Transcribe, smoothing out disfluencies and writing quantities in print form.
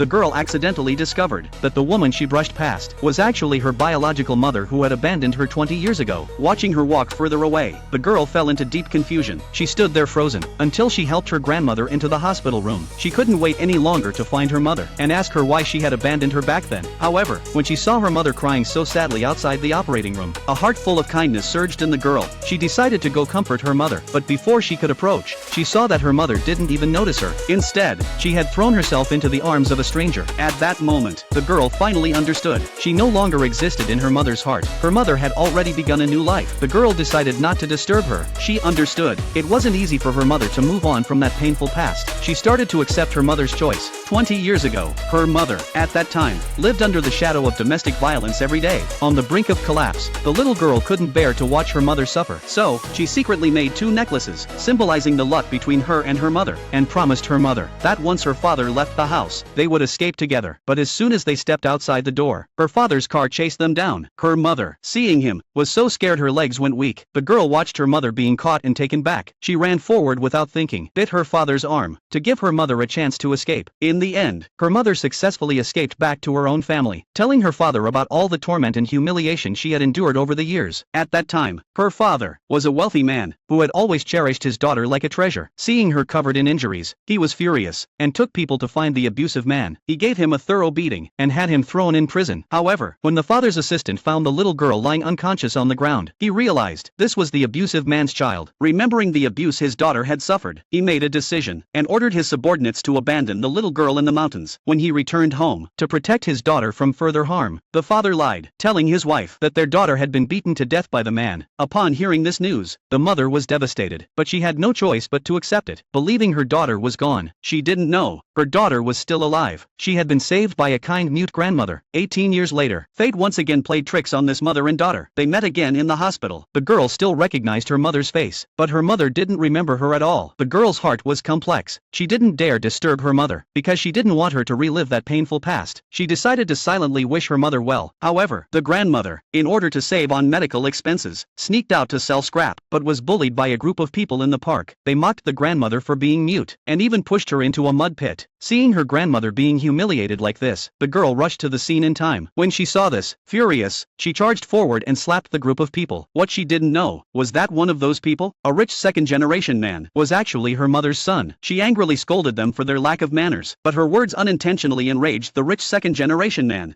the girl accidentally discovered that the woman she brushed past was actually her biological mother who had abandoned her 20 years ago. Watching her walk further away, the girl fell into deep confusion. She stood there frozen until she helped her grandmother into the hospital room. She couldn't wait any longer to find her mother and ask her why she had abandoned her back then. However, when she saw her mother crying so sadly outside the operating room, a heart full of kindness surged in the girl. She decided to go comfort her mother, but before she could approach, she saw that her mother didn't even notice her. Instead, she had thrown herself into the arms of a stranger. At that moment, the girl finally understood. She no longer existed in her mother's heart. Her mother had already begun a new life. The girl decided not to disturb her. She understood. It wasn't easy for her mother to move on from that painful past. She started to accept her mother's choice. 20 years ago, her mother, at that time, lived under the shadow of domestic violence every day. On the brink of collapse, the little girl couldn't bear to watch her mother suffer. So, she secretly made 2 necklaces, symbolizing the luck between her and her mother, and promised her mother that once her father left the house, they would escape together. But as soon as they stepped outside the door, her father's car chased them down. Her mother, seeing him, was so scared her legs went weak. The girl watched her mother being caught and taken back. She ran forward without thinking, bit her father's arm, to give her mother a chance to escape. In the end, her mother successfully escaped back to her own family, telling her father about all the torment and humiliation she had endured over the years. At that time, her father was a wealthy man who had always cherished his daughter like a treasure. Seeing her covered in injuries, he was furious and took people to find the abusive man. He gave him a thorough beating and had him thrown in prison. However, when the father's assistant found the little girl lying unconscious on the ground, he realized this was the abusive man's child. Remembering the abuse his daughter had suffered, he made a decision and ordered his subordinates to abandon the little girl in the mountains. When he returned home to protect his daughter from further harm, the father lied, telling his wife that their daughter had been beaten to death by the man. Upon hearing this news, the mother was devastated, but she had no choice but to accept it. Believing her daughter was gone, she didn't know her daughter was still alive. She had been saved by a kind mute grandmother. 18 years later, fate once again played tricks on this mother and daughter. They met again in the hospital. The girl still recognized her mother's face, but her mother didn't remember her at all. The girl's heart was complex. She didn't dare disturb her mother, because she didn't want her to relive that painful past. She decided to silently wish her mother well. However, the grandmother, in order to save on medical expenses, sneaked out to sell scrap, but was bullied by a group of people in the park. They mocked the grandmother for being mute, and even pushed her into a mud pit. Seeing her grandmother being humiliated like this, the girl rushed to the scene in time. When she saw this, furious, she charged forward and slapped the group of people. What she didn't know was that one of those people, a rich second-generation man, was actually her mother's son. She angrily scolded them for their lack of manners, but her words unintentionally enraged the rich second-generation man.